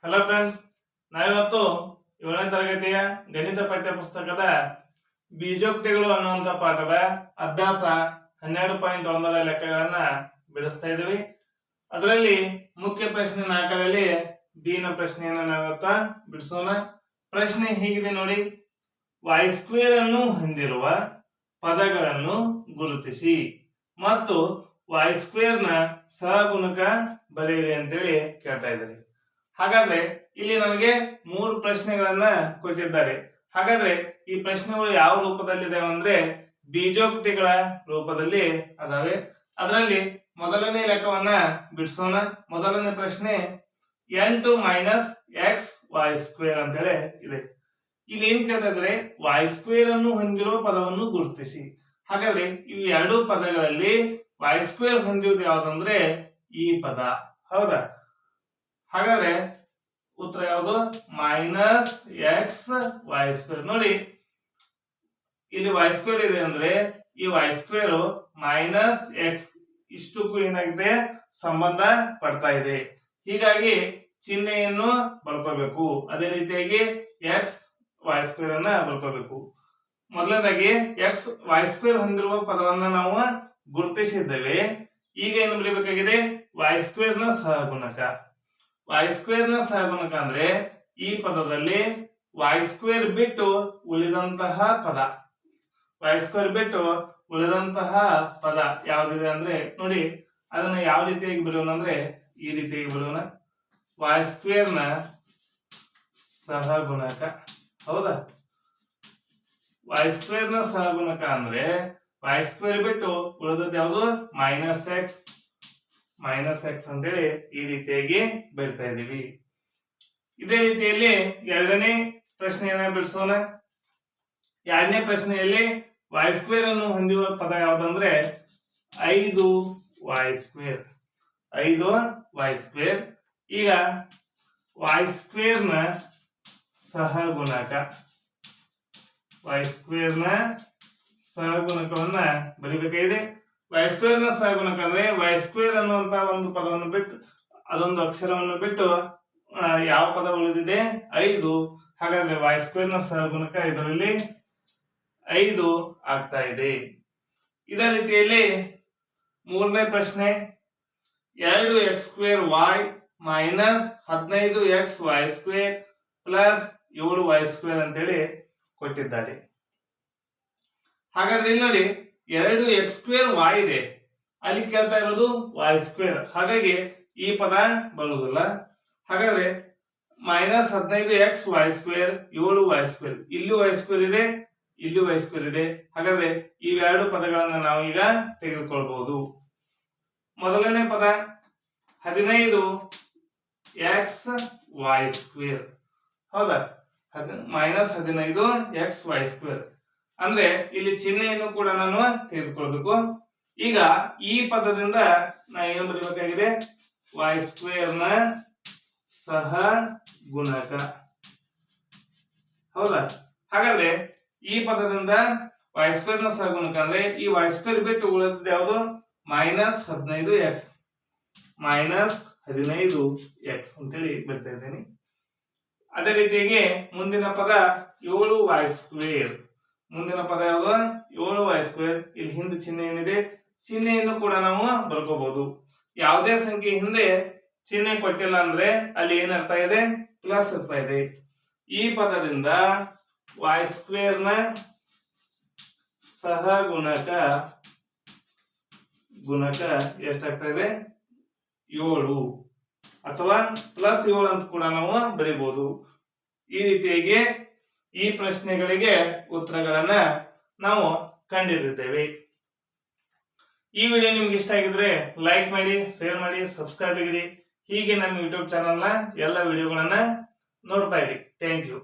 Hello friends, ನಾವಿವತ್ತು 7ನೇ ತರಗತಿಯ ಗಣಿತ ಪಠ್ಯ ಪುಸ್ತಕದ ಬೀಜೋಕ್ತಿಗಳು ಅನ್ನುವಂಥ ಪಾಠದ ಅಭ್ಯಾಸ 12.1ರ ಲೆಕ್ಕಗಳನ್ನ ಬಿಡಿಸ್ತಾ ಇದ್ದೀವಿ. ಅದರಲ್ಲಿ ಮುಖ್ಯ ಪ್ರಶ್ನೆ 4ರಲ್ಲಿ ಬಿ ನ ಪ್ರಶ್ನೆಯನ್ನು ನಾವಿವತ್ತು ಬಿಡಿಸೋಣ. ಪ್ರಶ್ನೆ ಹೀಗಿದೆ ನೋಡಿ: y² ಅನ್ನು ಹೊಂದಿರುವ ಪದಗಳನ್ನು ಗುರುತಿಸಿ ಮತ್ತು y² ನ ಸಹಗುಣಕ ಬರೆಯಿರಿ ಅಂತೇಳಿ ಕೇಳ್ತಾ ಇದ್ದಾರೆ. ಹಾಗಾದ್ರೆ ಇಲ್ಲಿ ನಮಗೆ 3 ಪ್ರಶ್ನೆಗಳನ್ನ ಕೊಟ್ಟಿದ್ದಾರೆ. ಹಾಗಾದ್ರೆ ಈ ಪ್ರಶ್ನೆಗಳು ಯಾವ ರೂಪದಲ್ಲಿದೆ ಅಂದ್ರೆ ಬೀಜೋಕ್ತಿಗಳ ರೂಪದಲ್ಲಿ ಅದಾವೆ. ಅದರಲ್ಲಿ ಮೊದಲನೇ ಲೆಕ್ಕವನ್ನ ಬಿಡಿಸೋಣ. ಮೊದಲನೇ ಪ್ರಶ್ನೆ 8 - x y² ಅಂತೇಳಿ ಇದೆ. ಇಲ್ಲಿ ಏನ್ ಕೇಳ್ತಾ ಇದ್ರೆ y² ಅನ್ನು ಹೊಂದಿರುವ ಪದವನ್ನು ಗುರುತಿಸಿ. ಹಾಗಾದ್ರೆ ಇವು ಎರಡು ಪದಗಳಲ್ಲಿ y² ಹೊಂದಿರುವುದು ಯಾವ್ದಂದ್ರೆ ಈ ಪದ, ಹೌದಾ? ಹಾಗಾದ್ರೆ ಉತ್ತರ ಯಾವುದು? -x y². ನೋಡಿ, ಇಲ್ಲಿ y² ಇದೆ ಅಂದ್ರೆ ಈ y² -x ಇಷ್ಟಕ್ಕೂ ಏನಾಗಿದೆ, ಸಂಬಂಧ ಪಡ್ತಾ ಇದೆ. ಹೀಗಾಗಿ ಚಿಹ್ನೆಯನ್ನು ಬರ್ಕೋಬೇಕು. ಅದೇ ರೀತಿಯಾಗಿ x y² ಅನ್ನ ಬರ್ಕೋಬೇಕು. ಮೊದಲನೇದಾಗಿ x y² ಹೊಂದಿರುವ ಪದವನ್ನ ನಾವು ಗುರುತಿಸಿದ್ದೇವೆ. ಈಗ ಏನು ಬರೀಬೇಕಾಗಿದೆ? y² ನ ಸಹಗುಣಕ. y² ನ ಸಹಗುಣಕ ಅಂದ್ರೆ ಈ ಪದದಲ್ಲಿ y² ಬಿಟ್ಟು ಉಳಿದಂತಹ ಪದ, y² ಬಿಟ್ಟು ಉಳಿದಂತಹ ಪದ ಯಾವ್ದಿದೆ ಅಂದ್ರೆ ನೋಡಿ, ಅದನ್ನ ಯಾವ ರೀತಿಯಾಗಿ ಬರೆಯೋಣ ಅಂದ್ರೆ ಈ ರೀತಿಯಾಗಿ ಬರೆಯೋಣ. y² ನ ಸಹಗುಣಕ, ಹೌದಾ? y² ನ ಸಹಗುಣಕ ಅಂದ್ರೆ y² ಬಿಟ್ಟು ಉಳಿದದ್ದು ಯಾವುದು? -x ಅಂತೇಳಿ ಈ ರೀತಿಯಾಗಿ ಬರಿತಾ ಇದೀವಿ. ಇದೇ ರೀತಿಯಲ್ಲಿ ಎರಡನೇ ಪ್ರಶ್ನೆಯನ್ನ ಬಿಡಿಸೋಣ. ಎರಡನೇ ಪ್ರಶ್ನೆಯಲ್ಲಿ y² ಅನ್ನು ಹೊಂದಿರುವ ಪದ ಯಾವ್ದಂದ್ರೆ 5y². 5y². ಈಗ y² ನ ಸಹಗುಣಕ, y² ನ ಸಹಗುಣಕವನ್ನ ಬರಿಬೇಕಾಗಿದೆ. y² ನ ಸಹಗುಣಕ ಅಂದ್ರೆ y² ಅನ್ನುವಂತ ಒಂದು ಪದವನ್ನು ಬಿಟ್ಟು, ಅದೊಂದು ಅಕ್ಷರವನ್ನು ಬಿಟ್ಟು ಯಾವ ಪದ ಉಳಿದಿದೆ? 5. ಹಾಗಾದ್ರೆ y² ನ ಸಹಗುಣಕ ಇದರಲ್ಲಿ 5 ಆಗ್ತಾ ಇದೆ. ಇದೇ ರೀತಿಯಲ್ಲಿ ಮೂರನೇ ಪ್ರಶ್ನೆ 2x²y -15xy² + 7y² ಅಂತೇಳಿ ಕೊಟ್ಟಿದ್ದಾರೆ. ಹಾಗಾದ್ರೆ ಇಲ್ಲಿ ನೋಡಿ, 2x²y ಇದೆ, ಅಲ್ಲಿ ಕೇಳ್ತಾ ಇರೋದು y². ಹಾಗಾಗಿ ಈ ಪದ ಬರುವುದಿಲ್ಲ. ಹಾಗಾದ್ರೆ -15xy², 7y². ಇಲ್ಲಿ y² ಇದೆ, ಇಲ್ಲಿ y² ಇದೆ. ಹಾಗಾದ್ರೆ ಇವೆರಡು ಪದಗಳನ್ನ ನಾವು ಈಗ ತೆಗೆದುಕೊಳ್ಬಹುದು. ಮೊದಲನೇ ಪದ 15xy², ಹೌದಾ? -15xy² ಅಂದ್ರೆ ಇಲ್ಲಿ ಚಿಹ್ನೆಯನ್ನು ಕೂಡ ನಾನು ತೆಗೆದುಕೊಳ್ಬೇಕು. ಈಗ ಈ ಪದದಿಂದ ನಾ ಏನು ಬರೀಬೇಕಾಗಿದೆ? y² ನ ಸಹಗುಣಕ, ಹೌದಾ? ಹಾಗಾದ್ರೆ ಈ ಪದದಿಂದ y² ನ ಸಹಗುಣಕ ಅಂದ್ರೆ ಈ y² ಬಿಟ್ಟು ಉಳಿದದ್ದು ಯಾವುದು? -15x ಅಂತೇಳಿ ಬರ್ತಾ ಇದ್ದೇನೆ. ಅದೇ ರೀತಿಯಾಗಿ ಮುಂದಿನ ಪದ 7y². ಮುಂದಿನ ಪದ ಯಾವುದು? 7y². ಇಲ್ಲಿ ಹಿಂದೆ ಚಿಹ್ನೆ ಏನಿದೆ, ಚಿಹ್ನೆಯನ್ನು ಕೂಡ ನಾವು ಬರ್ಕೋಬಹುದು. ಯಾವುದೇ ಸಂಖ್ಯೆ ಹಿಂದೆ ಚಿಹ್ನೆ ಕೊಟ್ಟಿಲ್ಲ ಅಂದ್ರೆ ಅಲ್ಲಿ ಏನರ್ಥ ಇದೆ? ಪ್ಲಸ್ ಇರ್ತಾ ಇದೆ. ಈ ಪದದಿಂದ y² ನ ಸಹಗುಣಕ ಎಷ್ಟಾಗ್ತಾ ಇದೆ? 7 ಅಥವಾ +7 ಅಂತ ಕೂಡ ನಾವು ಬರೀಬಹುದು. ಈ ರೀತಿಯಾಗಿ ಈ ಪ್ರಶ್ನೆಗಳಿಗೆ ಉತ್ತರಗಳನ್ನ ನಾವು ಕಂಡುಹಿಡಿದಿದ್ದೇವೆ. ಈ ವಿಡಿಯೋ ನಿಮ್ಗೆ ಇಷ್ಟ ಆಗಿದ್ರೆ ಲೈಕ್ ಮಾಡಿ, ಶೇರ್ ಮಾಡಿ, ಸಬ್ಸ್ಕ್ರೈಬ್ ಆಗಿರಿ. ಹೀಗೆ ನಮ್ಮ ಯೂಟ್ಯೂಬ್ ಚಾನಲ್ನ ಎಲ್ಲ ವಿಡಿಯೋಗಳನ್ನ ನೋಡ್ತಾ ಇರಿ. Thank you.